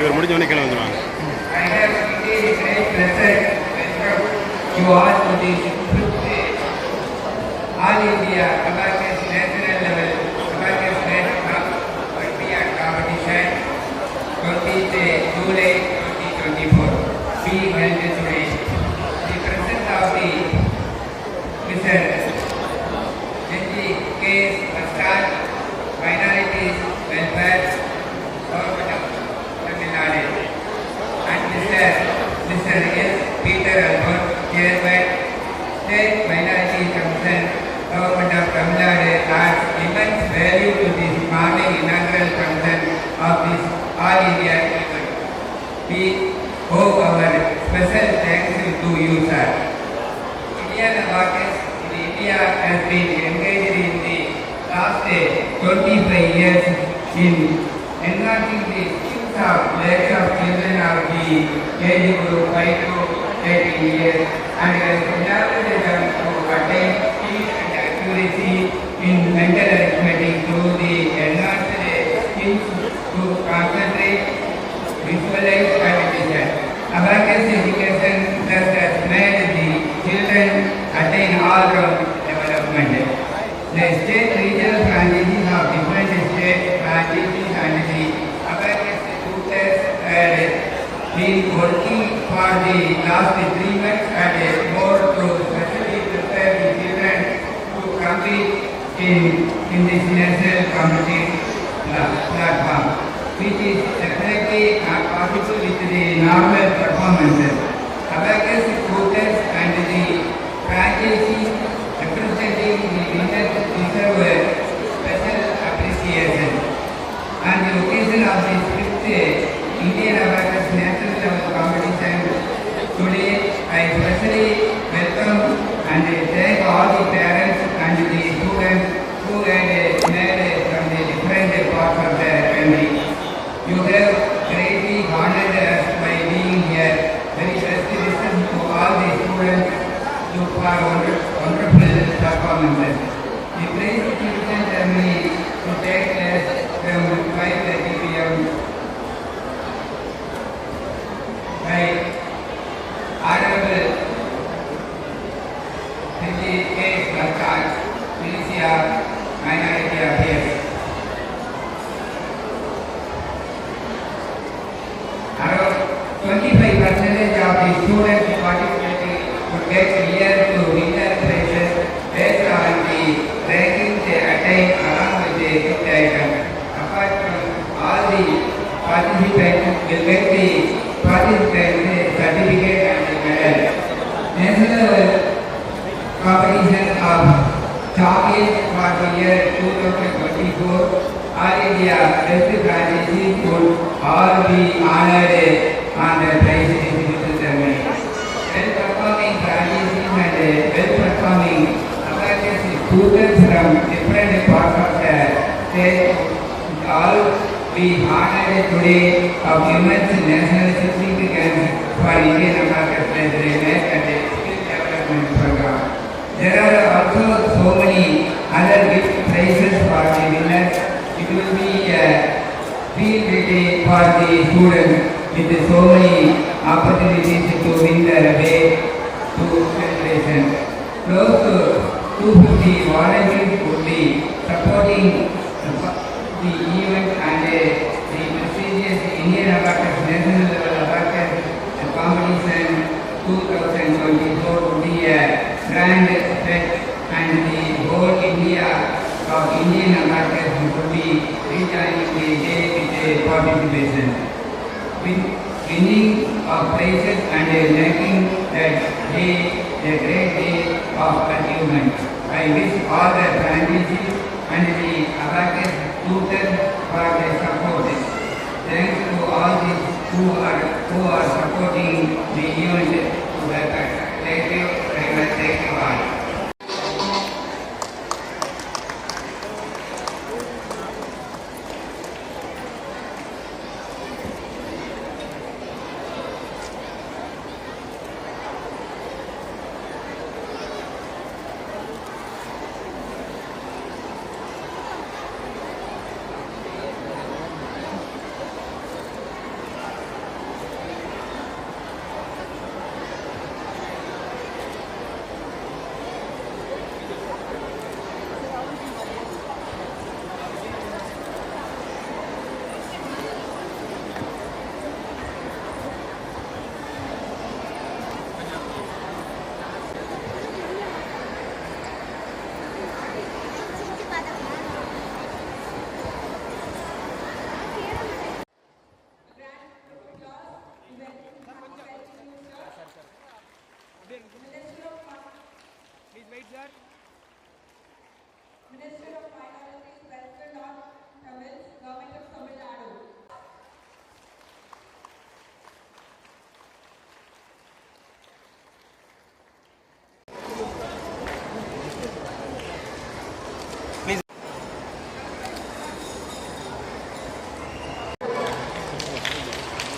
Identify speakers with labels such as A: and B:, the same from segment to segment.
A: இவர் முடிஞ்சவொடனே கீழே வந்துடுவாங்க.
B: You all to the All India Abacus National Level Abacus National Olympiad Competition 20th July 2024 being held today. The presence of the Mr. K. Prasad, Minorities Welfare Government of Tamil Nadu, and Mr. S. Peter Albert, Chairman, State Minority Commission, Government of Tamil Nadu, adds immense value to this morning inaugural function of this All India event. We owe our special thanks to you, sir. India has been engaged in the last 25 years in enhancing the skills of lives of children of the age group 5 to 18 years and has enabled them to attain speed and accuracy in mental arithmetic through the enhanced skills to concentrate, visualize and listen. Abacus education thus has made the children attain all-round development. The state regional franchises of different state franchises and the Abacus tutors had been working for the last 3 months and more to specially prepare the children to compete in this national competitive platform, which is definitely not possible with the normal performances. Abacus tutors and the franchises representing the winners deserve special appreciation. On the occasion of this 5th Indian Abacus National Level Competition today, I especially welcome and thank all the parents and the students who had made from the different parts of the country. You have greatly honored us by being here. Very best wishes to all the students for wonderful performances. The praise distribution ceremony to take place from 5:30 p.m. by Honorable Sri K. Prasad, Ministry of Minority Affairs. Around 25% of the students participating would get year to winner prizes based on the rankings they attain along with the gift item. Apart from all the participants will get the participant certificate and the medal. National competition of champions for the year 2024, All India Best Franchises would all be honored on the prize distribution ceremony. Well-performing franchises and well-performing Abacus students from different parts of the state would all be honored today of immense national significance for Indian Abacus Measurement and Skill Development Program. There are also so many other gift prizes for the winners. It will be a field day for the students with so many opportunities to win their way to celebration. Close to 250 volunteers would be supporting the event and the prestigious Indian Abacus National Level Abacus Competition 2024 would be a grand fete and the whole India of Indian Abacus would be rejoining the day with participation. Winning of prizes and making that day a great day of achievement. I wish all the franchises and the Abacus tutors for their support. Thanks to all these who are supporting the event to welcome. Thank you very much. Thank you all.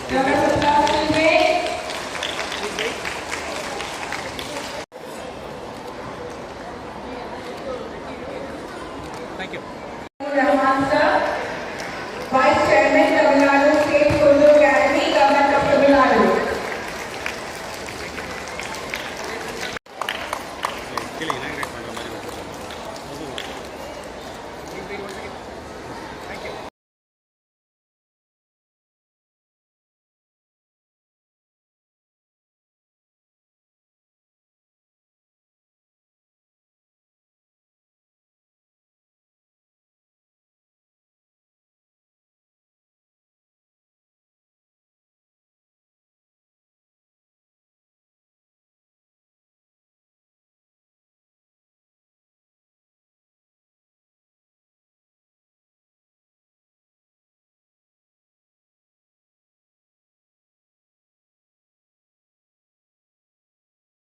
A: เจ้าหน้าที่